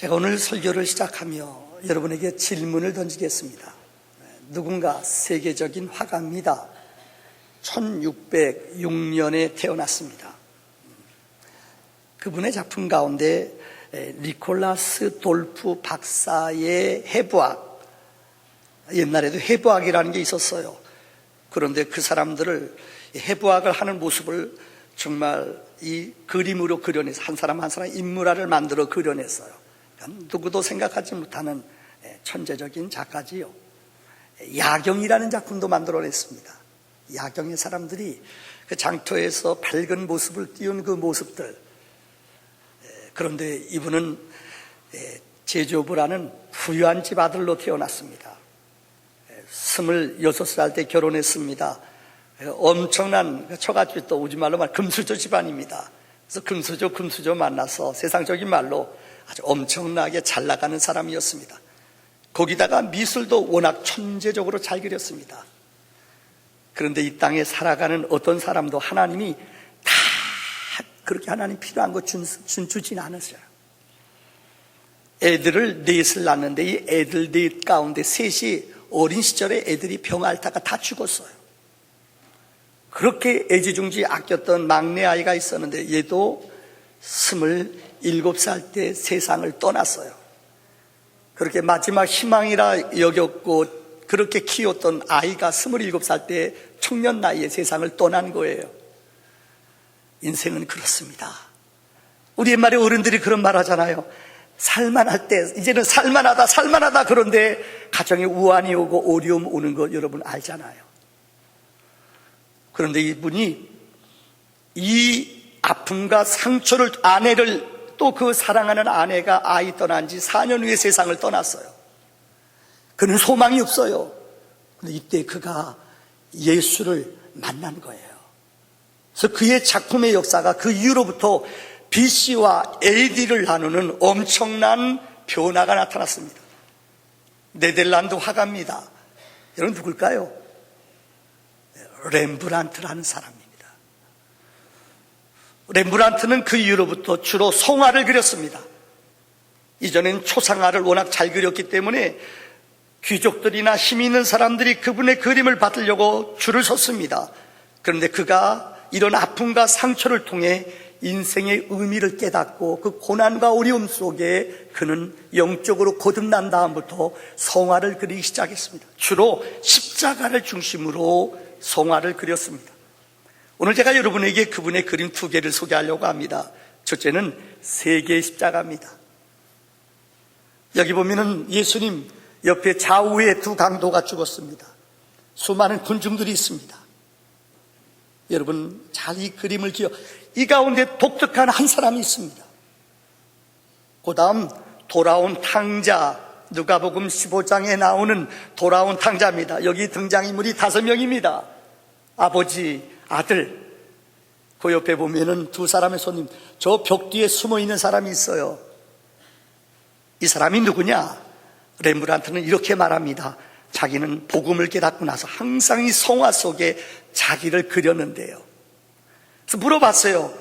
제가 오늘 설교를 시작하며 여러분에게 질문을 던지겠습니다. 누군가 세계적인 화가입니다. 1606년에 태어났습니다. 그분의 작품 가운데 니콜라스 돌프 박사의 해부학, 옛날에도 해부학이라는 게 있었어요. 그런데 그 사람들을 해부학을 하는 모습을 정말 이 그림으로 그려내서 한 사람 한 사람 인물화를 만들어 그려냈어요. 그러니까 누구도 생각하지 못하는 천재적인 작가지요. 야경이라는 작품도 만들어냈습니다. 야경의 사람들이 그 장터에서 밝은 모습을 띄운 그 모습들. 그런데 이분은 제조업을 하는 부유한 집 아들로 태어났습니다. 26살 때 결혼했습니다. 엄청난 처갓집도 오지 말로 말 금수저 집안입니다. 그래서 금수저 만나서 세상적인 말로 아주 엄청나게 잘 나가는 사람이었습니다. 거기다가 미술도 워낙 천재적으로 잘 그렸습니다. 그런데 이 땅에 살아가는 어떤 사람도 하나님이 다 그렇게 하나님 필요한 거 주진 않으셔요. 애들을 넷을 낳는데 이 애들 넷 가운데 셋이 어린 시절에 애들이 병 앓다가 다 죽었어요. 그렇게 애지중지 아꼈던 막내 아이가 있었는데 얘도 27살 때 세상을 떠났어요. 그렇게 마지막 희망이라 여겼고 그렇게 키웠던 아이가 27살 때 청년 나이에 세상을 떠난 거예요. 인생은 그렇습니다. 우리 옛말에 어른들이 그런 말 하잖아요. 살만할 때 이제는 살만하다 그런데 가정에 우환이 오고 어려움 오는 거 여러분 알잖아요. 그런데 이분이 이 아픔과 상처를 아내를 또 그 사랑하는 아내가 아이 떠난 지 4년 후에 세상을 떠났어요. 그는 소망이 없어요. 그런데 이때 그가 예수를 만난 거예요. 그래서 그의 작품의 역사가 그 이후로부터 BC와 AD를 나누는 엄청난 변화가 나타났습니다. 네덜란드 화가입니다. 여러분 누굴까요? 렘브란트라는 사람입니다. 렘브란트는 그 이후로부터 주로 성화를 그렸습니다. 이전엔 초상화를 워낙 잘 그렸기 때문에 귀족들이나 힘 있는 사람들이 그분의 그림을 받으려고 줄을 섰습니다. 그런데 그가 이런 아픔과 상처를 통해 인생의 의미를 깨닫고 그 고난과 어려움 속에 그는 영적으로 거듭난 다음부터 성화를 그리기 시작했습니다. 주로 십자가를 중심으로 성화를 그렸습니다. 오늘 제가 여러분에게 그분의 그림 2개를 소개하려고 합니다. 첫째는 세계의 십자가입니다. 여기 보면은 예수님 옆에 좌우에 2 강도가 죽었습니다. 수많은 군중들이 있습니다. 여러분 잘 이 그림을 이 가운데 독특한 한 사람이 있습니다. 그 다음 돌아온 탕자, 누가복음 15장에 나오는 돌아온 탕자입니다. 여기 등장인물이 5명입니다. 아버지, 아들. 그 옆에 보면은 2 사람의 손님, 저 벽 뒤에 숨어 있는 사람이 있어요. 이 사람이 누구냐? 렘브란트는 이렇게 말합니다. 자기는 복음을 깨닫고 나서 항상 이 성화 속에 자기를 그렸는데요. 그래서 물어봤어요.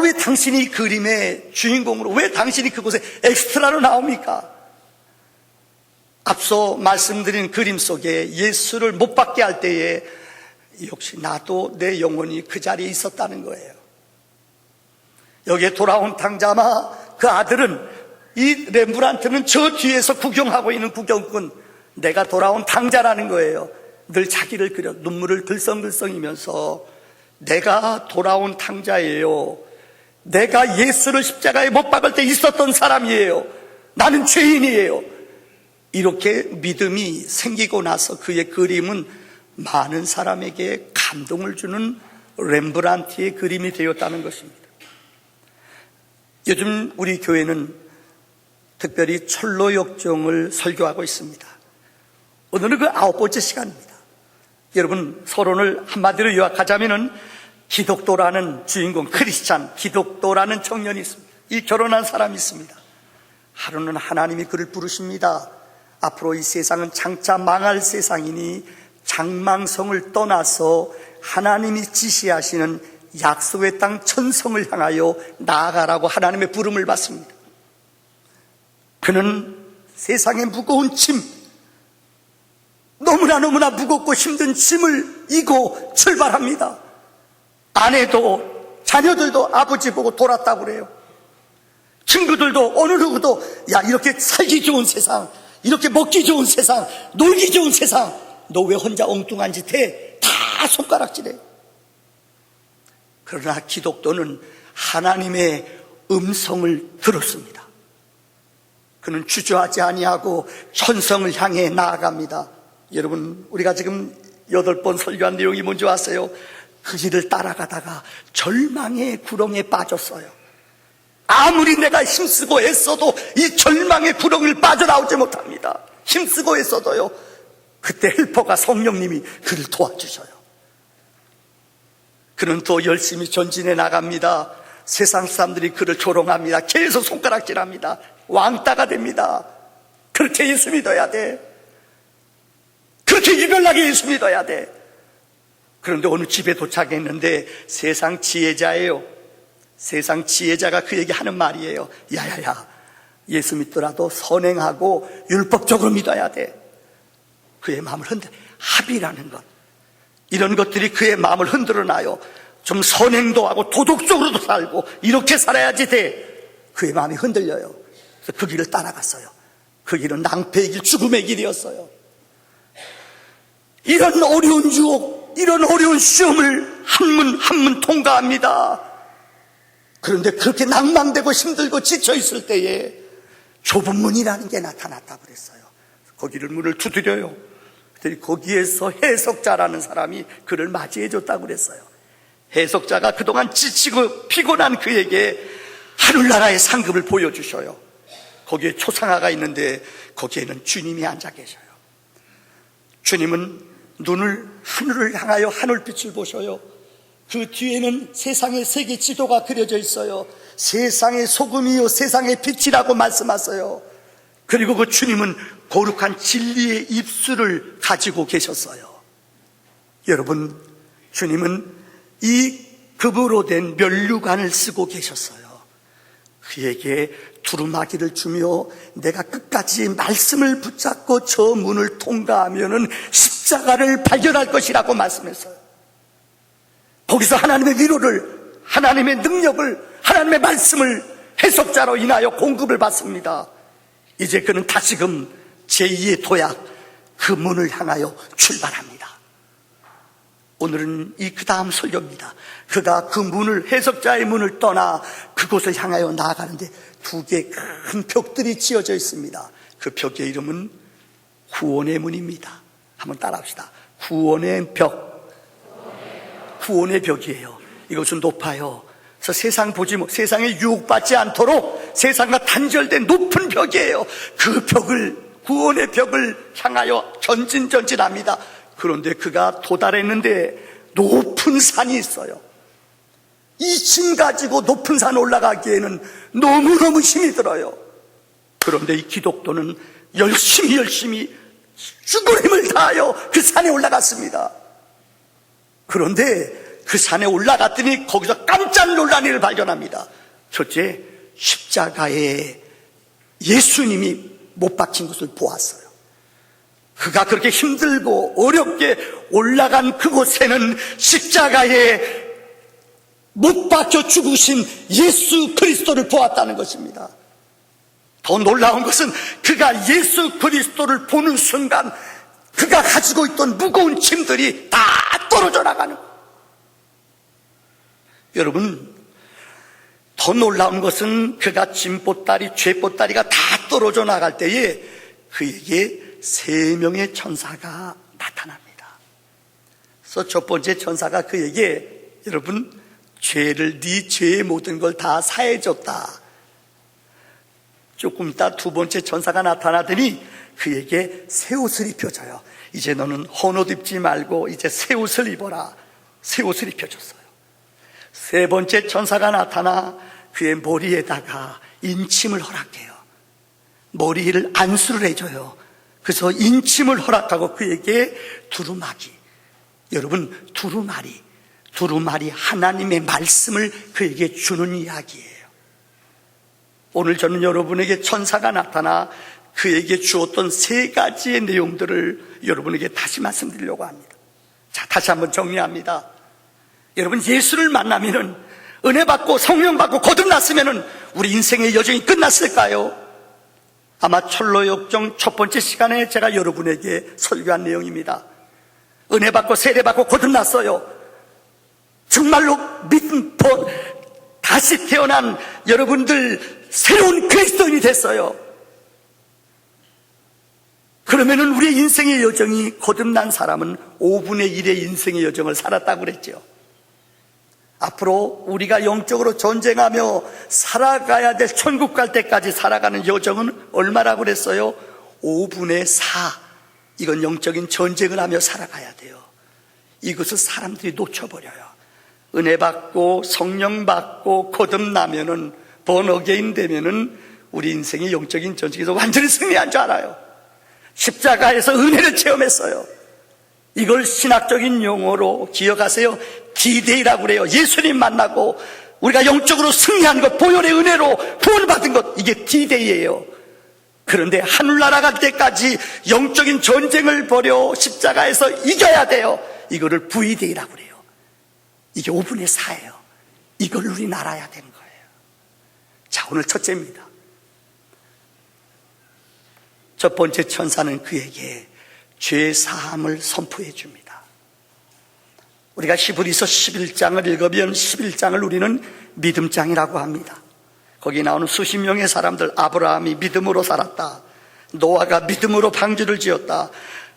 왜 당신이 이 그림의 주인공으로, 왜 당신이 그곳에 엑스트라로 나옵니까? 앞서 말씀드린 그림 속에 예수를 못 받게 할 때에 역시 나도 내 영혼이 그 자리에 있었다는 거예요. 여기에 돌아온 탕자마 그 아들은, 이 렘브란트는 저 뒤에서 구경하고 있는 구경꾼, 내가 돌아온 탕자라는 거예요. 늘 자기를 그려 눈물을 들썽들썽이면서 내가 돌아온 탕자예요. 내가 예수를 십자가에 못 박을 때 있었던 사람이에요. 나는 죄인이에요. 이렇게 믿음이 생기고 나서 그의 그림은 많은 사람에게 감동을 주는 렘브란트의 그림이 되었다는 것입니다. 요즘 우리 교회는 특별히 철로 역정을 설교하고 있습니다. 오늘은 그 9번째 시간입니다. 여러분 서론을 한마디로 요약하자면은 기독도라는 주인공, 크리스찬, 기독도라는 청년이 있습니다. 이 결혼한 사람이 있습니다. 하루는 하나님이 그를 부르십니다. 앞으로 이 세상은 장차 망할 세상이니 장망성을 떠나서 하나님이 지시하시는 약속의 땅 천성을 향하여 나아가라고 하나님의 부름을 받습니다. 그는 세상의 무거운 짐, 너무나 무겁고 힘든 짐을 이고 출발합니다. 아내도 자녀들도 아버지 보고 돌았다고 그래요. 친구들도 어느 누구도 야, 이렇게 살기 좋은 세상, 이렇게 먹기 좋은 세상, 놀기 좋은 세상, 너 왜 혼자 엉뚱한 짓 해? 다 손가락질해. 그러나 기독교는 하나님의 음성을 들었습니다. 그는 주저하지 아니하고 천성을 향해 나아갑니다. 여러분, 우리가 지금 8번 설교한 내용이 뭔지 아세요? 그 길을 따라가다가 절망의 구렁에 빠졌어요. 아무리 내가 힘쓰고 애써도 이 절망의 구렁을 빠져나오지 못합니다. 힘쓰고 애써도요. 그때 헬퍼가 성령님이 그를 도와주셔요. 그는 또 열심히 전진해 나갑니다. 세상 사람들이 그를 조롱합니다. 계속 손가락질합니다. 왕따가 됩니다. 그렇게 예수 믿어야 돼. 그렇게 유별나게 예수 믿어야 돼. 그런데 어느 집에 도착했는데 세상 지혜자예요. 세상 지혜자가 그에게 하는 말이에요. 야야야, 예수 믿더라도 선행하고 율법적으로 믿어야 돼. 그의 마음을 합의라는 것, 이런 것들이 그의 마음을 흔들어 놔요. 좀 선행도 하고 도덕적으로도 살고 이렇게 살아야지 돼. 그의 마음이 흔들려요. 그래서 그 길을 따라갔어요. 그 길은 낭패의 길, 죽음의 길이었어요. 이런 어려운 유혹, 이런 어려운 시험을 한 문 통과합니다. 그런데 그렇게 낭망되고 힘들고 지쳐있을 때에 좁은 문이라는 게 나타났다고 그랬어요. 거기를 문을 두드려요. 그랬더니 거기에서 해석자라는 사람이 그를 맞이해줬다고 그랬어요. 해석자가 그동안 지치고 피곤한 그에게 하늘나라의 상급을 보여주셔요. 거기에 초상화가 있는데 거기에는 주님이 앉아 계셔요. 주님은 눈을 하늘을 향하여 하늘빛을 보셔요. 그 뒤에는 세상의 세계 지도가 그려져 있어요. 세상의 소금이요 세상의 빛이라고 말씀하세요. 그리고 그 주님은 거룩한 진리의 입술을 가지고 계셨어요. 여러분, 주님은 이 금으로 된 면류관을 쓰고 계셨어요. 그에게 두루마기를 주며 내가 끝까지 말씀을 붙잡고 저 문을 통과하면은 십자가를 발견할 것이라고 말씀했어요. 거기서 하나님의 위로를, 하나님의 능력을, 하나님의 말씀을 해석자로 인하여 공급을 받습니다. 이제 그는 다시금 제2의 도약, 그 문을 향하여 출발합니다. 오늘은 이 그 다음 설교입니다. 그가 그 문을, 해석자의 문을 떠나 그곳을 향하여 나아가는데 두 개의 큰 벽들이 지어져 있습니다. 그 벽의 이름은 구원의 문입니다. 한번 따라합시다. 구원의 벽. 구원의 벽이에요. 이것은 높아요. 그래서 세상 보지 못, 세상에 유혹받지 않도록 세상과 단절된 높은 벽이에요. 그 벽을, 구원의 벽을 향하여 전진합니다. 그런데 그가 도달했는데 높은 산이 있어요. 이 짐 가지고 높은 산 올라가기에는 너무너무 힘이 들어요. 그런데 이 기독도는 열심히 죽을 힘을 다하여 그 산에 올라갔습니다. 그런데 그 산에 올라갔더니 거기서 깜짝 놀란 일을 발견합니다. 첫째, 십자가에 예수님이 못 박힌 것을 보았어요. 그가 그렇게 힘들고 어렵게 올라간 그곳에는 십자가에 못 박혀 죽으신 예수 그리스도를 보았다는 것입니다. 더 놀라운 것은 그가 예수 그리스도를 보는 순간 그가 가지고 있던 무거운 짐들이 다 떨어져 나가는 거예요. 여러분, 더 놀라운 것은 그가 짐보따리, 죄보따리가 다 떨어져 나갈 때에 그에게 3명의 천사가 나타납니다. 그래서 첫 번째 천사가 그에게, 여러분, 네 죄의 모든 걸 다 사해줬다. 조금 있다 두 번째 천사가 나타나더니 그에게 새 옷을 입혀줘요. 이제 너는 헌옷 입지 말고 이제 새 옷을 입어라. 새 옷을 입혀줬어요. 세 번째 천사가 나타나 그의 머리에다가 인침을 허락해요. 머리를 안수를 해줘요. 그래서 인침을 허락하고 그에게 두루마기, 여러분, 두루마리 하나님의 말씀을 그에게 주는 이야기예요. 오늘 저는 여러분에게 천사가 나타나 그에게 주었던 세 가지의 내용들을 여러분에게 다시 말씀드리려고 합니다. 자, 다시 한번 정리합니다. 여러분, 예수를 만나면은, 은혜 받고 성령 받고 거듭났으면은 우리 인생의 여정이 끝났을까요? 아마 철로역정 첫 번째 시간에 제가 여러분에게 설교한 내용입니다. 은혜 받고 세례 받고 거듭났어요. 정말로 다시 태어난 여러분들 새로운 그리스도인이 됐어요. 그러면은 우리의 인생의 여정이, 거듭난 사람은 5분의 1의 인생의 여정을 살았다고 그랬죠. 앞으로 우리가 영적으로 전쟁하며 살아가야 될, 천국 갈 때까지 살아가는 여정은 얼마라고 그랬어요? 5분의 4. 이건 영적인 전쟁을 하며 살아가야 돼요. 이것을 사람들이 놓쳐버려요. 은혜 받고 성령 받고 거듭나면은, 번어게인 되면은 우리 인생의 영적인 전쟁에서 완전히 승리한 줄 알아요. 십자가에서 은혜를 체험했어요. 이걸 신학적인 용어로 기억하세요. D-Day라고 그래요. 예수님 만나고 우리가 영적으로 승리한 것, 보혈의 은혜로 구원받은 것, 이게 D-Day예요. 그런데 하늘나라 갈 때까지 영적인 전쟁을 벌여 십자가에서 이겨야 돼요. 이거를 V-Day라고 그래요. 이게 5분의 4예요. 이걸 우리는 알아야 되는 거예요. 자, 오늘 첫째입니다. 첫 번째, 천사는 그에게 죄 사함을 선포해 줍니다. 우리가 히브리서 11장을 읽으면 11장을 우리는 믿음장이라고 합니다. 거기 나오는 수십 명의 사람들, 아브라함이 믿음으로 살았다, 노아가 믿음으로 방주를 지었다,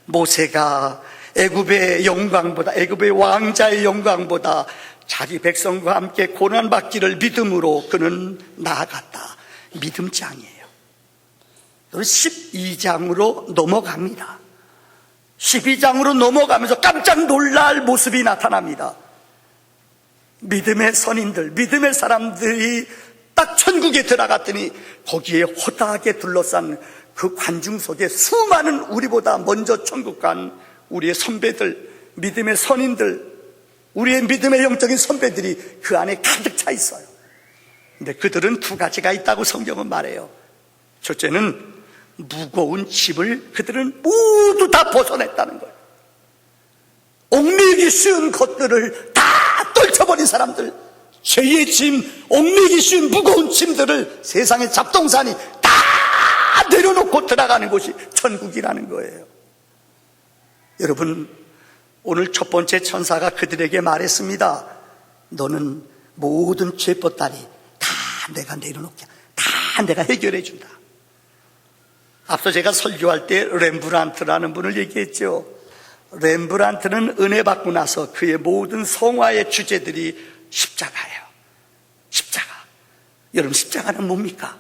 모세가 애굽의 영광보다, 애굽의 왕자의 영광보다 자기 백성과 함께 고난받기를 믿음으로 그는 나아갔다. 믿음장이에요. 12장으로 넘어갑니다. 12장으로 넘어가면서 깜짝 놀랄 모습이 나타납니다. 믿음의 선인들, 믿음의 사람들이 딱 천국에 들어갔더니 거기에 허다하게 둘러싼 그 관중 속에 수많은 우리보다 먼저 천국 간 우리의 선배들, 믿음의 선인들, 우리의 믿음의 영적인 선배들이 그 안에 가득 차 있어요. 근데 그들은 두 가지가 있다고 성경은 말해요. 첫째는 무거운 짐을 그들은 모두 다 벗어냈다는 거예요. 얽매이기 쉬운 것들을 다 떨쳐버린 사람들, 죄의 짐, 얽매이기 쉬운 무거운 짐들을 세상의 잡동사니 다 내려놓고 들어가는 곳이 천국이라는 거예요. 여러분, 오늘 첫 번째 천사가 그들에게 말했습니다. 너는 모든 죄법다리 다 내가 내려놓게, 다 내가 해결해 준다. 앞서 제가 설교할 때 렘브란트라는 분을 얘기했죠. 렘브란트는 은혜 받고 나서 그의 모든 성화의 주제들이 십자가예요. 십자가. 여러분, 십자가는 뭡니까?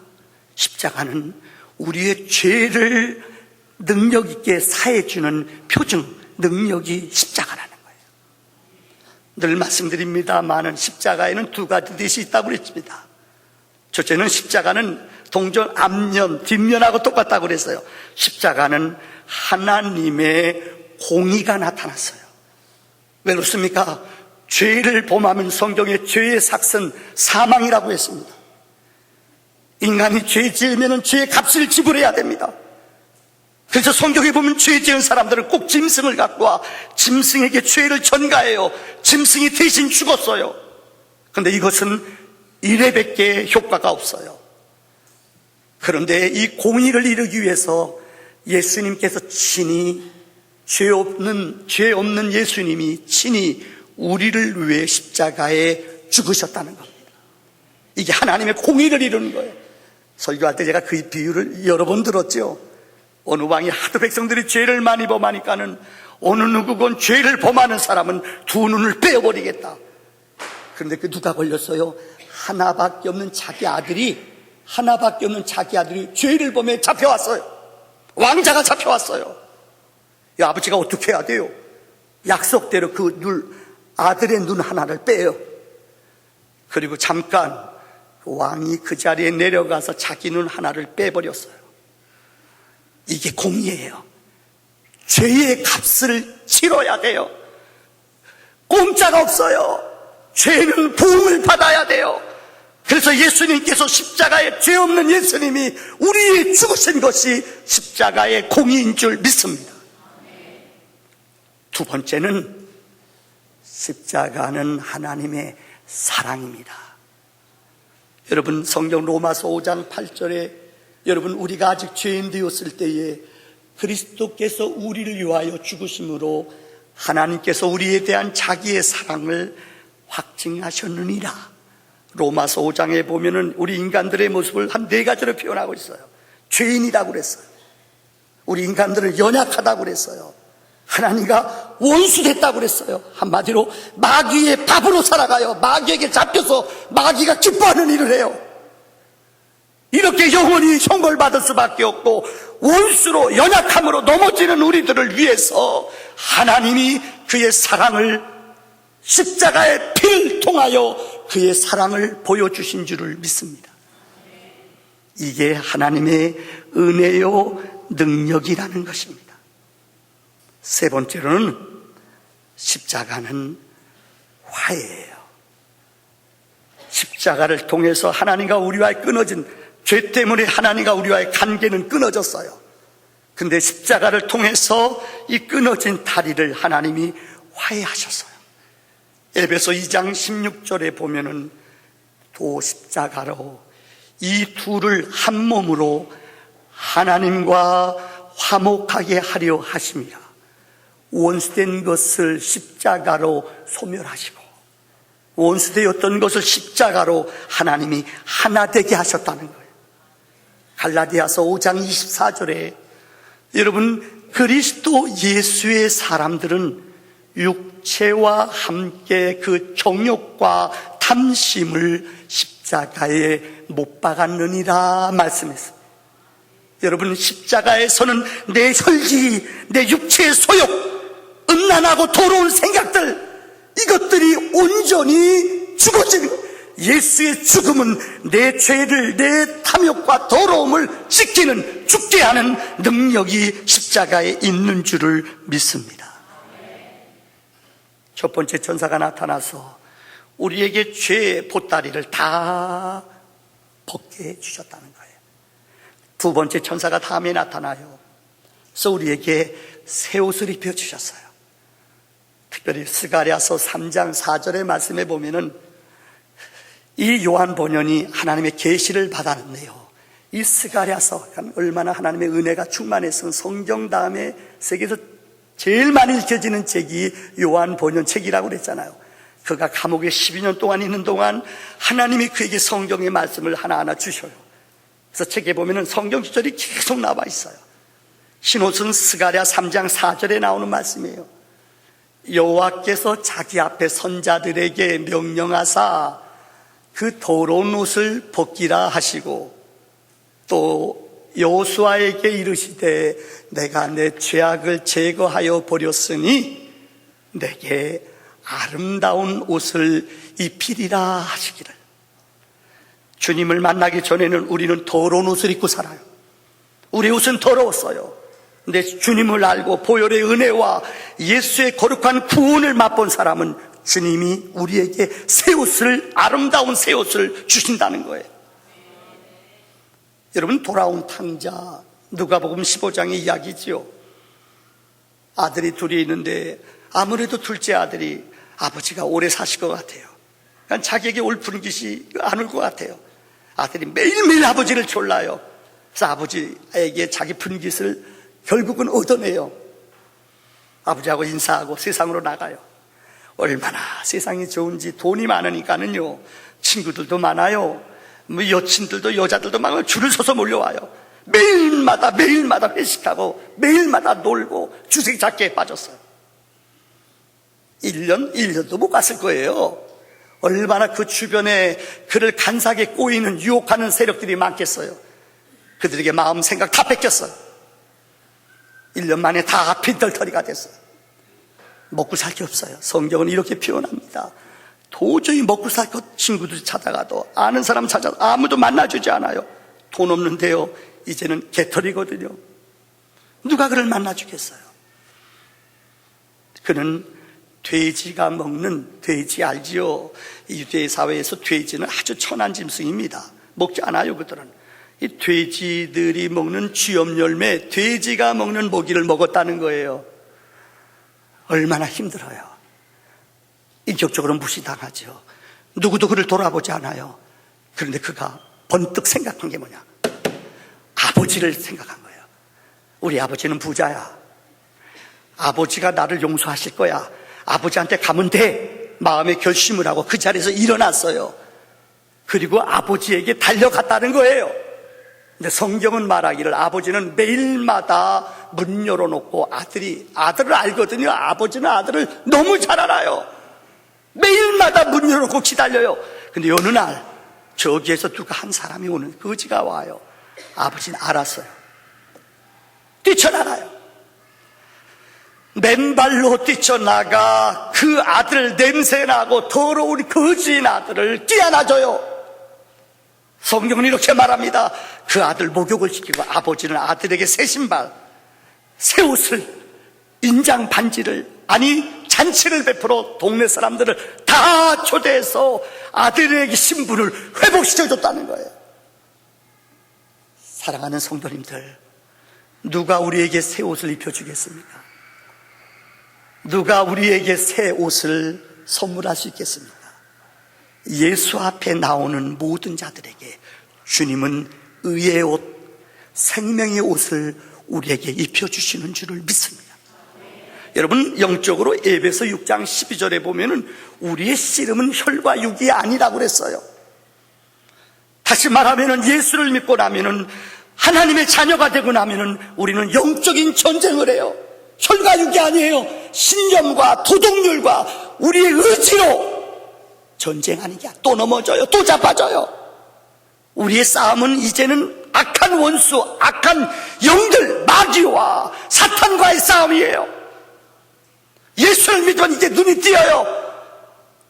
십자가는 우리의 죄를 능력 있게 사해주는 표징, 능력이 십자가라는 거예요. 늘 말씀드립니다마는 십자가에는 두 가지 뜻이 있다고 그랬습니다. 첫째는 십자가는 동전 앞면, 뒷면하고 똑같다고 그랬어요. 십자가는 하나님의 공의가 나타났어요. 왜 그렇습니까? 죄를 범하면 성경에 죄의 삭은 사망이라고 했습니다. 인간이 죄 지으면 죄의 값을 지불해야 됩니다. 그래서 성경에 보면 죄 지은 사람들은 꼭 짐승을 갖고 와 짐승에게 죄를 전가해요. 짐승이 대신 죽었어요. 그런데 이것은 이래밖에 효과가 없어요. 그런데 이 공의를 이루기 위해서 예수님께서 친히 죄 없는 예수님이 친히 우리를 위해 십자가에 죽으셨다는 겁니다. 이게 하나님의 공의를 이루는 거예요. 설교할 때 제가 그 비유를 여러 번 들었죠. 어느 왕이 하도 백성들이 죄를 많이 범하니까는 어느 누구건 죄를 범하는 사람은 두 눈을 빼어버리겠다. 그런데 그 누가 걸렸어요? 하나밖에 없는 자기 아들이 죄를 범해 잡혀왔어요. 왕자가 잡혀왔어요. 이 아버지가 어떻게 해야 돼요? 약속대로 그 아들의 눈 하나를 빼요. 그리고 잠깐 왕이 그 자리에 내려가서 자기 눈 하나를 빼버렸어요. 이게 공의예요. 죄의 값을 치러야 돼요. 공짜가 없어요. 죄는 보응을 받아야 돼요. 그래서 예수님께서 십자가에 죄 없는 예수님이 우리의 죽으신 것이 십자가의 공의인 줄 믿습니다. 두 번째는 십자가는 하나님의 사랑입니다. 여러분, 성경 로마서 5장 8절에 여러분, 우리가 아직 죄인 되었을 때에 그리스도께서 우리를 위하여 죽으심으로 하나님께서 우리에 대한 자기의 사랑을 확증하셨느니라. 로마서 5장에 보면은 우리 인간들의 모습을 한 4가지로 표현하고 있어요. 죄인이라고 그랬어요. 우리 인간들은 연약하다고 그랬어요. 하나님과 원수됐다고 그랬어요. 한마디로 마귀의 밥으로 살아가요. 마귀에게 잡혀서 마귀가 기뻐하는 일을 해요. 이렇게 영원히 형벌받을 수밖에 없고 원수로 연약함으로 넘어지는 우리들을 위해서 하나님이 그의 사랑을 십자가의 피를 통하여 그의 사랑을 보여주신 줄을 믿습니다. 이게 하나님의 은혜요 능력이라는 것입니다. 세 번째로는 십자가는 화해예요. 십자가를 통해서 하나님과 우리와의 끊어진, 죄 때문에 하나님과 우리와의 관계는 끊어졌어요. 근데 십자가를 통해서 이 끊어진 다리를 하나님이 화해하셨어요. 에베소 2장 16절에 보면은 도 십자가로 이 둘을 한 몸으로 하나님과 화목하게 하려 하심이라. 원수된 것을 십자가로 소멸하시고 원수되었던 것을 십자가로 하나님이 하나 되게 하셨다는 거예요. 갈라디아서 5장 24절에 여러분, 그리스도 예수의 사람들은 육체와 함께 그 정욕과 탐심을 십자가에 못 박았느니라 말씀했습니다. 여러분, 십자가에서는 내 혈기, 내 육체의 소욕, 음란하고 더러운 생각들, 이것들이 온전히 죽어지는 거예요. 예수의 죽음은 내 죄를, 내 탐욕과 더러움을 씻기는, 죽게 하는 능력이 십자가에 있는 줄을 믿습니다. 첫 번째 천사가 나타나서 우리에게 죄의 보따리를 다 벗게 해주셨다는 거예요. 두 번째 천사가 다음에 나타나요. 그래서 우리에게 새 옷을 입혀주셨어요. 특별히 스가랴서 3장 4절의 말씀에 보면은 이 요한 번연이 하나님의 계시를 받았는데요, 이 스가랴서, 얼마나 하나님의 은혜가 충만해서 성경 다음에 세계에서 제일 많이 읽혀지는 책이 요한 번연 책이라고 그랬잖아요. 그가 감옥에 12년 동안 있는 동안 하나님이 그에게 성경의 말씀을 하나하나 주셔요. 그래서 책에 보면은 성경 구절이 계속 나와 있어요. 흰옷은 스가랴 3장 4절에 나오는 말씀이에요. 여호와께서 자기 앞에 선자들에게 명령하사 그 더러운 옷을 벗기라 하시고, 또 여호수아에게 이르시되 내가 내 죄악을 제거하여 버렸으니 내게 아름다운 옷을 입히리라 하시기를. 주님을 만나기 전에는 우리는 더러운 옷을 입고 살아요. 우리 옷은 더러웠어요. 근데 주님을 알고 보혈의 은혜와 예수의 거룩한 구원을 맛본 사람은 주님이 우리에게 새 옷을, 아름다운 새 옷을 주신다는 거예요. 여러분, 돌아온 탕자, 누가복음 15장의 이야기지요. 아들이 둘이 있는데 아무래도 둘째 아들이 아버지가 오래 사실 것 같아요. 그러니까 자기에게 올 분깃이 안 올 것 같아요. 아들이 매일매일 아버지를 졸라요. 그래서 아버지에게 자기 분깃을 결국은 얻어내요. 아버지하고 인사하고 세상으로 나가요. 얼마나 세상이 좋은지, 돈이 많으니까는요, 친구들도 많아요. 뭐 여친들도, 여자들도 막 줄을 서서 몰려와요. 매일마다 회식하고 매일마다 놀고 주색 잡기에 빠졌어요. 1년도 못 갔을 거예요. 얼마나 그 주변에 그를 간사하게 꼬이는, 유혹하는 세력들이 많겠어요. 그들에게 마음, 생각 다 뺏겼어요. 1년 만에 다 빈털터리가 됐어요. 먹고 살 게 없어요. 성경은 이렇게 표현합니다. 도저히 먹고 살 것, 친구들 찾아가도, 아는 사람 찾아도 아무도 만나주지 않아요. 돈 없는데요, 이제는 개털이거든요. 누가 그를 만나주겠어요? 그는 돼지가 먹는 돼지 알지요? 유대 사회에서 돼지는 아주 천한 짐승입니다. 먹지 않아요, 그들은. 이 돼지들이 먹는 쥐염 열매, 돼지가 먹는 먹이를 먹었다는 거예요. 얼마나 힘들어요. 인격적으로 무시당하죠. 누구도 그를 돌아보지 않아요. 그런데 그가 번뜩 생각한 게 뭐냐? 아버지를 생각한 거예요. 우리 아버지는 부자야. 아버지가 나를 용서하실 거야. 아버지한테 가면 돼. 마음의 결심을 하고 그 자리에서 일어났어요. 그리고 아버지에게 달려갔다는 거예요. 근데 성경은 말하기를 아버지는 매일마다 문 열어놓고 아들을 알거든요. 아버지는 아들을 너무 잘 알아요. 매일마다 문 열어놓고 기다려요. 근데 어느 날 저기에서 누가 한 사람이 오는 거지가 와요. 아버지는 알았어요. 뛰쳐나가요. 맨발로 뛰쳐나가 그 아들, 냄새나고 더러운 거지인 아들을 뛰어나줘요. 성경은 이렇게 말합니다. 그 아들 목욕을 시키고 아버지는 아들에게 새 신발, 새 옷을, 인장 반지를, 아니 잔치를 베풀어 동네 사람들을 다 초대해서 아들에게 신분을 회복시켜줬다는 거예요. 사랑하는 성도님들, 누가 우리에게 새 옷을 입혀주겠습니까? 누가 우리에게 새 옷을 선물할 수 있겠습니까? 예수 앞에 나오는 모든 자들에게 주님은 의의 옷, 생명의 옷을 우리에게 입혀주시는 줄을 믿습니다. 여러분, 영적으로 에베소 6장 12절에 보면은 우리의 씨름은 혈과 육이 아니라고 그랬어요. 다시 말하면은 예수를 믿고 나면은, 하나님의 자녀가 되고 나면은 우리는 영적인 전쟁을 해요. 혈과 육이 아니에요. 신념과 도덕률과 우리의 의지로 전쟁하는 게 또 넘어져요. 또 자빠져요. 우리의 싸움은 이제는 악한 원수, 악한 영들, 마귀와 사탄과의 싸움이에요. 예수를 믿으면 이제 눈이 띄어요.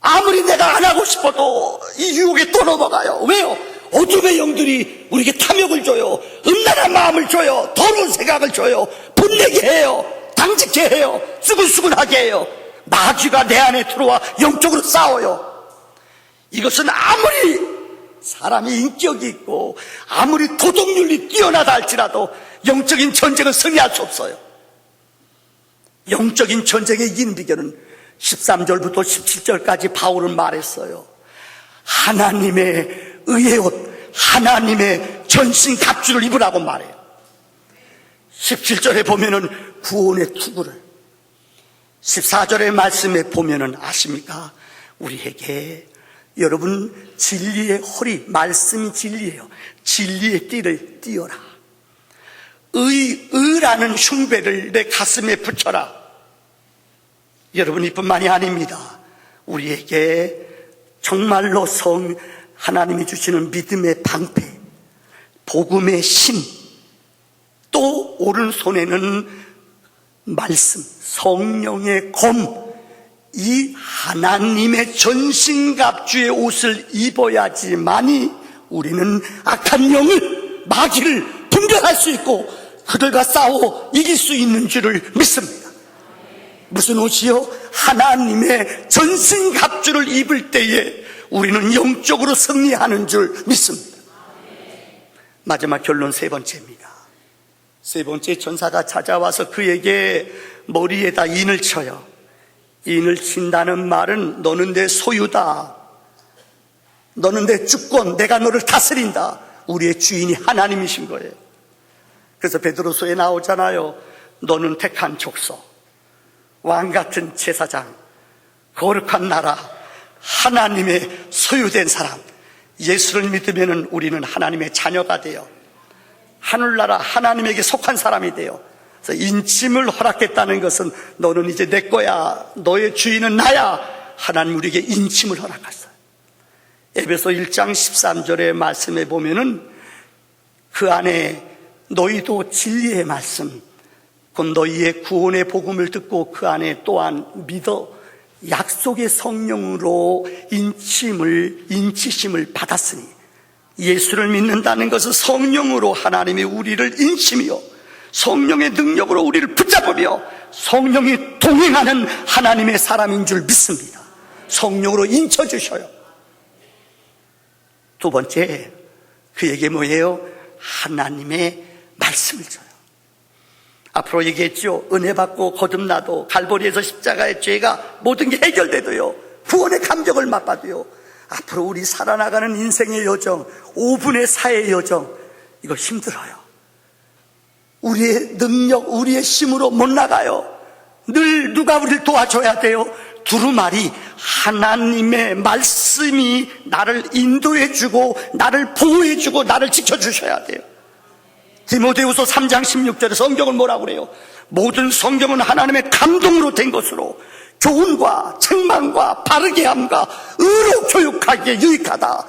아무리 내가 안 하고 싶어도 이 유혹에 또 넘어가요. 왜요? 어둠의 영들이 우리에게 탐욕을 줘요. 음란한 마음을 줘요. 더러운 생각을 줘요. 분내게 해요. 당직게 해요. 수근수근하게 해요. 마귀가 내 안에 들어와 영적으로 싸워요. 이것은 아무리 사람이 인격이 있고 아무리 도덕률이 뛰어나다 할지라도 영적인 전쟁은 승리할 수 없어요. 영적인 전쟁의 이기는 비결은 13절부터 17절까지 바울은 말했어요. 하나님의 의의 옷, 하나님의 전신 갑주를 입으라고 말해요. 17절에 보면은 구원의 투구를, 14절의 말씀에 보면은 아십니까? 우리에게 여러분 진리의 허리, 말씀이 진리예요. 진리의 띠를 띄어라. 의라는 흉배를 내 가슴에 붙여라. 여러분, 이뿐만이 아닙니다. 우리에게 정말로 하나님이 주시는 믿음의 방패, 복음의 신, 또 오른손에는 말씀, 성령의 검, 이 하나님의 전신갑주의 옷을 입어야지만이 우리는 악한 영을, 마귀를 분별할 수 있고 그들과 싸워 이길 수 있는 줄을 믿습니다. 무슨 옷이요? 하나님의 전신갑주를 입을 때에 우리는 영적으로 승리하는 줄 믿습니다. 마지막 결론 세 번째입니다. 세 번째, 전사가 찾아와서 그에게 머리에다 인을 쳐요. 인을 친다는 말은 너는 내 소유다, 너는 내 주권, 내가 너를 다스린다. 우리의 주인이 하나님이신 거예요. 그래서 베드로서에 나오잖아요. 너는 택한 족속, 왕같은 제사장, 거룩한 나라, 하나님의 소유된 사람. 예수를 믿으면 우리는 하나님의 자녀가 되어 하늘나라 하나님에게 속한 사람이 되어, 그래서 인침을 허락했다는 것은 너는 이제 내 거야, 너의 주인은 나야. 하나님 우리에게 인침을 허락했어요. 에베소 1장 13절의 말씀에 보면은 그 안에 너희도 진리의 말씀, 곧 너희의 구원의 복음을 듣고 그 안에 또한 믿어 약속의 성령으로 인치심을 받았으니, 예수를 믿는다는 것은 성령으로 하나님이 우리를 인치며 성령의 능력으로 우리를 붙잡으며 성령이 동행하는 하나님의 사람인 줄 믿습니다. 성령으로 인쳐주셔요. 두 번째, 그에게 뭐예요? 하나님의 말씀을 줘요. 앞으로 얘기했죠. 은혜 받고 거듭나도 갈보리에서 십자가의 죄가 모든 게 해결돼도요, 구원의 감격을 맛봐도요, 앞으로 우리 살아나가는 인생의 여정, 5분의 4의 여정, 이거 힘들어요. 우리의 능력, 우리의 힘으로 못 나가요. 늘 누가 우리를 도와줘야 돼요? 두루마리 하나님의 말씀이 나를 인도해주고 나를 보호해주고 나를 지켜주셔야 돼요. 디모데후서 3장 16절에 성경은 뭐라고 그래요? 모든 성경은 하나님의 감동으로 된 것으로 교훈과 책망과 바르게 함과 의로 교육하기에 유익하다.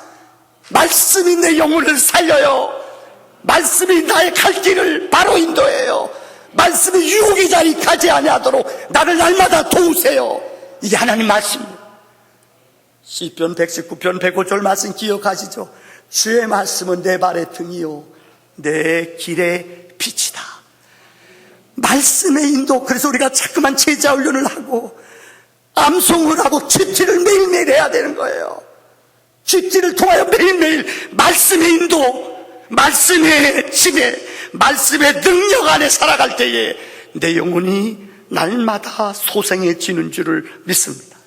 말씀이 내 영혼을 살려요. 말씀이 나의 갈 길을 바로 인도해요. 말씀이 유혹의 자리 가지 아니하도록 나를 날마다 도우세요. 이게 하나님 말씀이에요. 시편 119편 105절 말씀 기억하시죠? 주의 말씀은 내 발의 등이요 내 길의 빛이다. 말씀의 인도. 그래서 우리가 자꾸만 제자 훈련을 하고 암송을 하고 집지를 매일매일 해야 되는 거예요. 집지를 통하여 매일매일 말씀의 인도, 말씀의 지배, 말씀의 능력 안에 살아갈 때에 내 영혼이 날마다 소생해지는 줄을 믿습니다.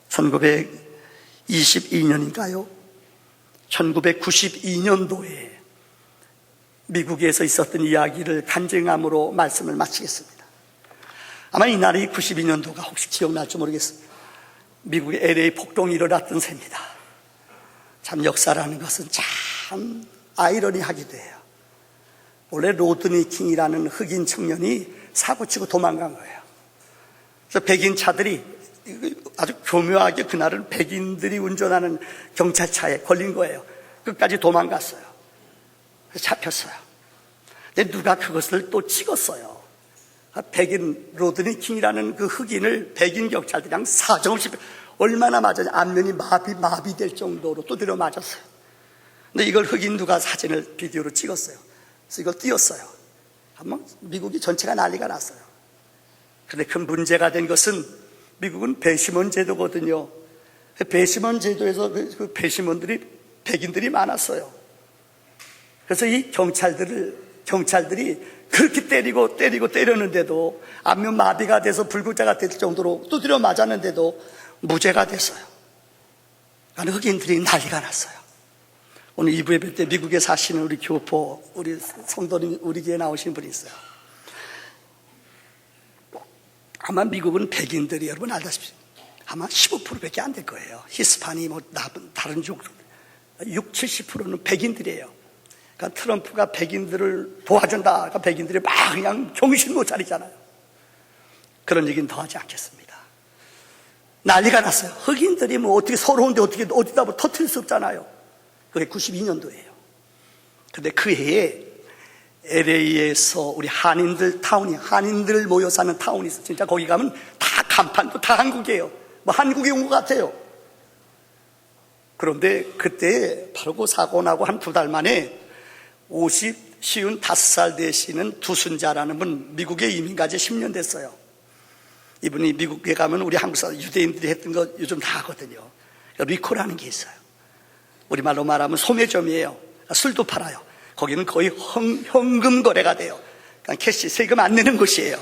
1922년인가요? 1992년도에 미국에서 있었던 이야기를 간증함으로 말씀을 마치겠습니다. 아마 이날이 92년도가 혹시 기억날지 모르겠습니다. 미국의 LA 폭동이 일어났던 새입니다. 참 역사라는 것은 참 아이러니하기도 해요. 원래 로드니 킹이라는 흑인 청년이 사고치고 도망간 거예요. 그래서 백인 차들이 아주 교묘하게 그날은 백인들이 운전하는 경찰차에 걸린 거예요. 끝까지 도망갔어요. 그래서 잡혔어요. 근데 누가 그것을 또 찍었어요. 백인 로드니 킹이라는 그 흑인을 백인 경찰들이랑 사정없이 얼마나 맞았냐, 안면이 마비될 정도로 두드려 맞았어요. 근데 이걸 흑인 누가 사진을 비디오로 찍었어요. 그래서 이걸 띄웠어요. 한번 미국이 전체가 난리가 났어요. 그런데 큰 문제가 된 것은 미국은 배심원 제도거든요. 배심원 제도에서 그 배심원들이 백인들이 많았어요. 그래서 이 경찰들이 그렇게 때렸는데도 안면 마비가 돼서 불구자가 될 정도로 두드려 맞았는데도 무죄가 됐어요. 그러니까 흑인들이 난리가 났어요. 오늘 2부 예배 때 미국에 사시는 우리 교포, 우리 성도님, 우리 교회에 나오신 분이 있어요. 아마 미국은 백인들이 여러분 알다시피 아마 15%밖에 안 될 거예요. 히스파니, 다른 족 60-70%는 백인들이에요. 그러니까 트럼프가 백인들을 도와준다. 그러니까 백인들이 막 그냥 정신 못 차리잖아요. 그런 얘기는 더 하지 않겠습니다. 난리가 났어요. 흑인들이 뭐 어떻게 서러운데 어디다 뭐 터뜨릴 수 없잖아요. 그게 92년도예요. 근데 그 해에 LA에서 우리 한인들 모여 사는 타운이 있어요. 진짜 거기 가면 다 간판도 다 한국이에요. 뭐 한국에 온 것 같아요. 그런데 그때 바로 그 사고 나고 한 2달 만에 55살 되시는 두순자라는 분, 미국에 이민 가지 10년 됐어요. 이분이 미국에 가면 우리 한국 사람 유대인들이 했던 거 요즘 다 하거든요. 리코라는 게 있어요. 우리말로 말하면 소매점이에요. 술도 팔아요. 거기는 거의 현금 거래가 돼요. 그러니까 캐시, 세금 안 내는 곳이에요.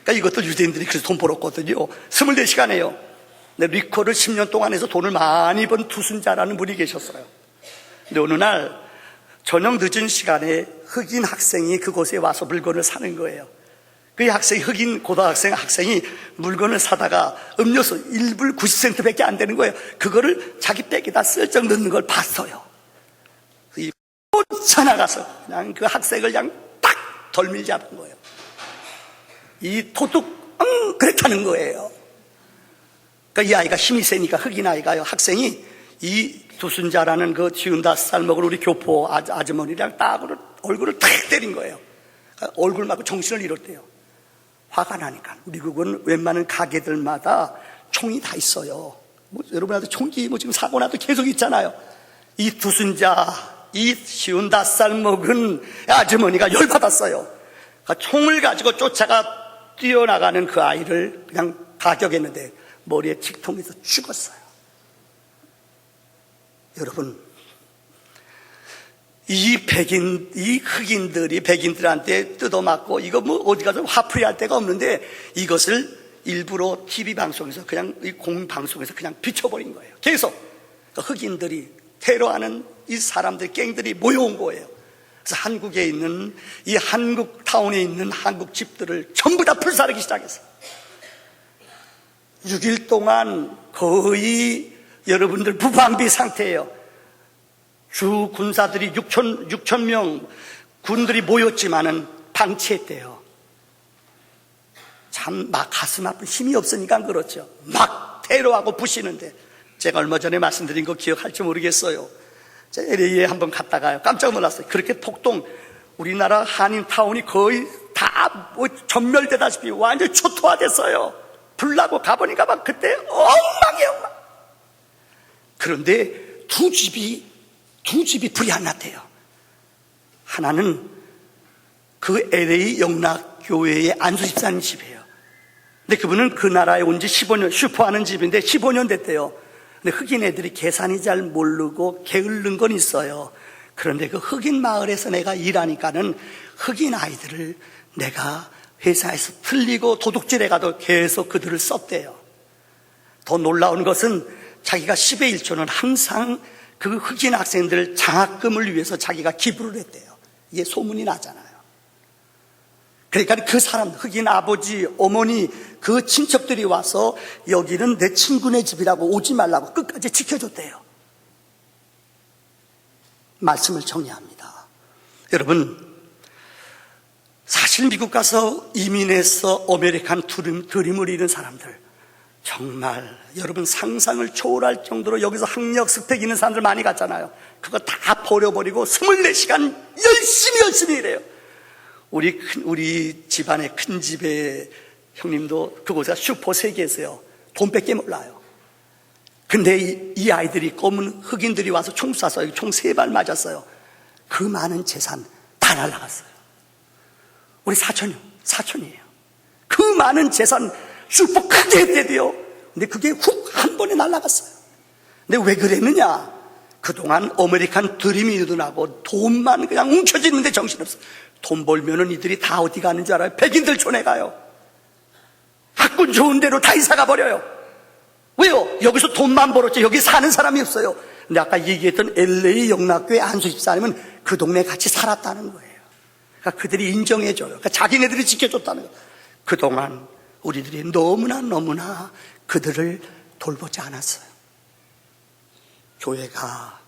그러니까 이것도 유대인들이 그래서 돈 벌었거든요. 24시간에요. 근데 리코를 10년 동안 해서 돈을 많이 번 두순자라는 분이 계셨어요. 근데 어느 날 저녁 늦은 시간에 흑인 학생이 그곳에 와서 물건을 사는 거예요. 그 흑인 고등학생이 물건을 사다가 음료수 1불 90센트 밖에 안 되는 거예요. 그거를 자기 백에다 슬쩍 넣는 걸 봤어요. 쫓아나가서 그냥 그 학생을 그냥 딱 덜밀 잡은 거예요. 이 도둑 그랬다는 거예요. 그러니까 이 아이가 힘이 세니까 흑인 아이가요, 학생이 이 두순자라는 그 55살 먹은 우리 교포 아주머니랑 딱 얼굴을 탁 때린 거예요. 그러니까 얼굴 맞고 정신을 잃었대요. 화가 나니까. 미국은 웬만한 가게들마다 총이 다 있어요. 뭐 여러분한테 총기 뭐 지금 사고 나도 계속 있잖아요. 이 두순자, 이 55살 먹은 아주머니가 열받았어요. 총을 가지고 쫓아가 뛰어나가는 그 아이를 그냥 가격했는데 머리에 직통해서 죽었어요. 여러분, 이 흑인들이 백인들한테 뜯어맞고 이거 뭐 어디 가서 화풀이 할 데가 없는데 이것을 일부러 TV 방송에서 그냥 이 공방송에서 그냥 비춰버린 거예요. 계속 흑인들이 테러하는 이 사람들, 갱들이 모여온 거예요. 그래서 한국에 있는 이 한국 타운에 있는 한국 집들을 전부 다 불사르기 시작했어요. 6일 동안 거의 여러분들 무방비 상태예요. 주 군사들이 6천 명 군들이 모였지만은 방치했대요. 참 막 가슴 아픈 힘이 없으니까 그렇죠. 막 테러하고 부시는데, 제가 얼마 전에 말씀드린 거 기억할지 모르겠어요. 제가 LA에 한번 갔다가요, 깜짝 놀랐어요. 그렇게 폭동, 우리나라 한인타운이 거의 다 전멸되다시피 완전히 초토화됐어요. 불나고 가보니까 막 그때 엉망이에요. 그런데 두 집이 불이 안 났대요. 하나는 그 LA 영락교회의 안수 집사님 집이에요. 근데 그분은 그 나라에 온 지 15년, 슈퍼하는 집인데 15년 됐대요. 근데 흑인 애들이 계산이 잘 모르고 게을른 건 있어요. 그런데 그 흑인 마을에서 내가 일하니까는 흑인 아이들을 내가 회사에서 틀리고 도둑질해가도 계속 그들을 썼대요. 더 놀라운 것은 자기가 10의 1초는 항상 그 흑인 학생들 장학금을 위해서 자기가 기부를 했대요. 이게 소문이 나잖아요. 그러니까 그 사람, 흑인 아버지, 어머니, 그 친척들이 와서 여기는 내 친구네 집이라고 오지 말라고 끝까지 지켜줬대요. 말씀을 정리합니다. 여러분, 사실 미국 가서 이민해서 아메리칸 드림을 이룬 사람들, 정말 여러분 상상을 초월할 정도로 여기서 학력 스펙 있는 사람들 많이 갔잖아요. 그거 다 버려버리고 24시간 열심히 일해요. 우리 집안의 큰 집의 형님도 그곳에 슈퍼 세계에서요, 돈밖에 몰라요. 근데 이 아이들이 검은 흑인들이 와서 총 쏴서 총 3발 맞았어요. 그 많은 재산 다 날아갔어요. 우리 사촌이에요. 그 많은 재산 슈퍼 크게 했대요. 근데 그게 훅 한 번에 날아갔어요. 근데 왜 그랬느냐? 그동안 아메리칸 드림이 일어나고 돈만 그냥 뭉쳐지는데 정신없어. 돈 벌면은 이들이 다 어디 가는 줄 알아요? 백인들 촌에 가요. 학군 좋은 데로 다 이사가 버려요. 왜요? 여기서 돈만 벌었지 여기 사는 사람이 없어요. 근데 아까 얘기했던 LA 영락교회 안수 집사님은 그 동네에 같이 살았다는 거예요. 그러니까 그들이 인정해줘요. 그러니까 자기네들이 지켜줬다는 거예요. 그동안 우리들이 너무나 그들을 돌보지 않았어요. 교회가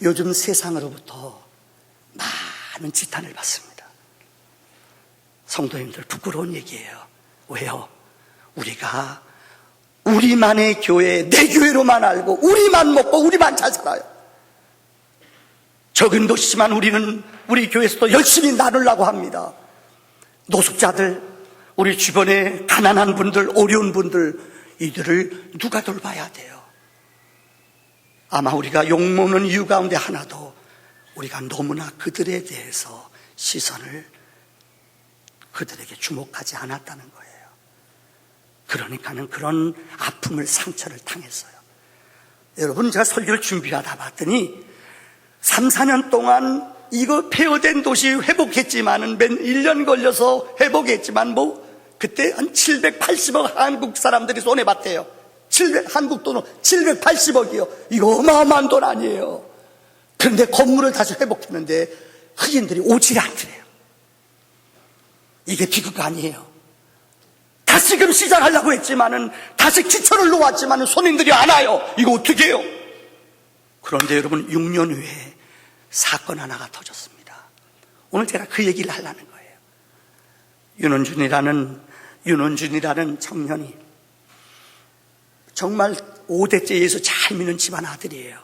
요즘 세상으로부터 많은 지탄을 받습니다. 성도님들, 부끄러운 얘기예요. 왜요? 우리가 우리만의 교회, 내 교회로만 알고 우리만 먹고 우리만 잘 살아요. 적은 도시지만 우리는 우리 교회에서도 열심히 나누려고 합니다. 노숙자들, 우리 주변에 가난한 분들, 어려운 분들, 이들을 누가 돌봐야 돼요? 아마 우리가 욕먹는 이유 가운데 하나도 우리가 너무나 그들에 대해서 시선을 그들에게 주목하지 않았다는 거예요. 그러니까는 그런 아픔을, 상처를 당했어요. 여러분, 제가 설교를 준비하다 봤더니 3, 4년 동안 이거 폐허된 도시 회복했지만은 1년 걸려서 회복했지만 그때 한 780억 한국 사람들이 손해봤대요. 한국 돈은 780억이요. 이거 어마어마한 돈 아니에요. 그런데 건물을 다시 회복했는데 흑인들이 오지 않더래요. 이게 비극 아니에요. 다시금 시작하려고 했지만은, 다시 기초를 놓았지만은 손님들이 안 와요. 이거 어떻게 해요? 그런데 여러분, 6년 후에 사건 하나가 터졌습니다. 오늘 제가 그 얘기를 하려는 거예요. 윤원준이라는 청년이 정말 5대째 예수 잘 믿는 집안 아들이에요.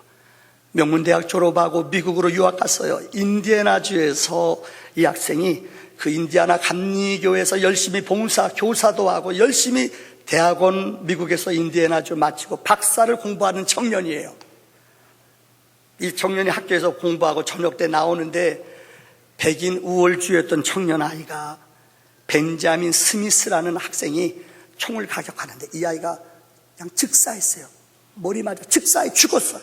명문대학 졸업하고 미국으로 유학 갔어요. 인디애나주에서 이 학생이 그 인디애나 감리교에서 열심히 봉사, 교사도 하고 열심히 대학원 미국에서 인디애나주 마치고 박사를 공부하는 청년이에요. 이 청년이 학교에서 공부하고 저녁 때 나오는데 백인 우월주의였던 청년 아이가 벤자민 스미스라는 학생이 총을 가격하는데 이 아이가 그냥 즉사했어요. 머리 맞아 즉사해 죽었어요.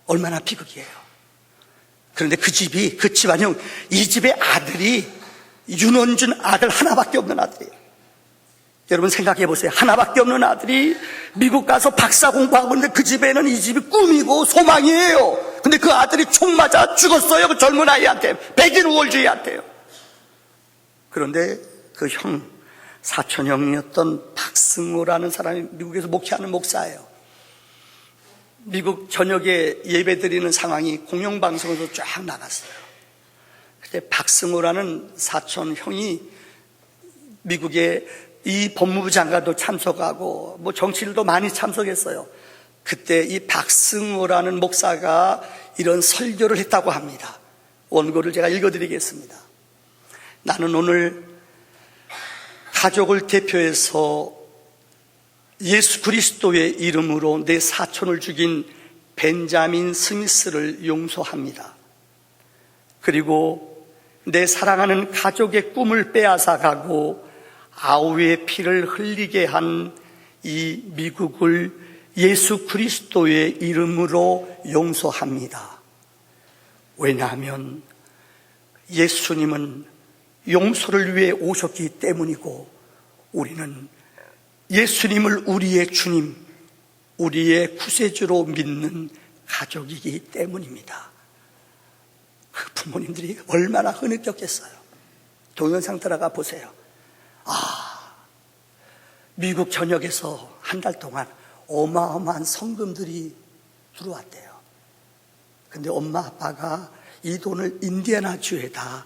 얼마나 비극이에요. 그런데 그 집안형, 이 집의 아들이 윤원준 아들 하나밖에 없는 아들이에요. 여러분 생각해 보세요. 하나밖에 없는 아들이 미국 가서 박사 공부하고 있는데 그 집에는 이 집이 꿈이고 소망이에요. 근데 그 아들이 총 맞아 죽었어요. 그 젊은 아이한테, 백인 우월주의한테요. 그런데 그 사촌 형이었던 박승호라는 사람이 미국에서 목회하는 목사예요. 미국 저녁에 예배드리는 상황이 공영방송에서 쫙 나갔어요. 그때 박승호라는 사촌 형이 미국의 이 법무부 장관도 참석하고 뭐 정치인도 많이 참석했어요. 그때 이 박승호라는 목사가 이런 설교를 했다고 합니다. 원고를 제가 읽어드리겠습니다. 나는 오늘 가족을 대표해서 예수 그리스도의 이름으로 내 사촌을 죽인 벤자민 스미스를 용서합니다. 그리고 내 사랑하는 가족의 꿈을 빼앗아가고 아우의 피를 흘리게 한 이 미국을 예수 그리스도의 이름으로 용서합니다. 왜냐하면 예수님은 용서를 위해 오셨기 때문이고 우리는 예수님을 우리의 주님, 우리의 구세주로 믿는 가족이기 때문입니다. 그 부모님들이 얼마나 흐느꼈겠어요. 동영상 들어가 보세요. 미국 전역에서 한 달 동안 어마어마한 성금들이 들어왔대요. 근데 엄마 아빠가 이 돈을 인디애나주에다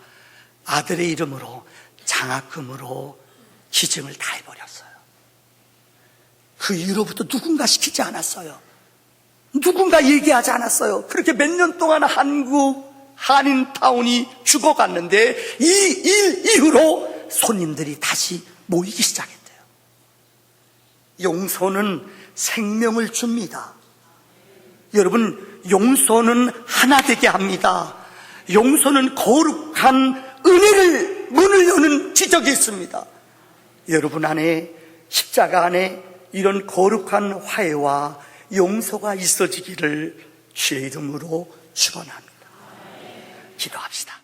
아들의 이름으로 장학금으로 기증을 다 해버렸어요. 그 이후로부터 누군가 시키지 않았어요. 누군가 얘기하지 않았어요. 그렇게 몇 년 동안 한국 한인타운이 죽어갔는데 이 일 이후로 손님들이 다시 모이기 시작했대요. 용서는 생명을 줍니다. 여러분, 용서는 하나 되게 합니다. 용서는 거룩한 은혜를 문을 여는 기적이 있습니다. 여러분 안에, 십자가 안에 이런 거룩한 화해와 용서가 있어지기를 주의 이름으로 축원합니다. 기도합시다.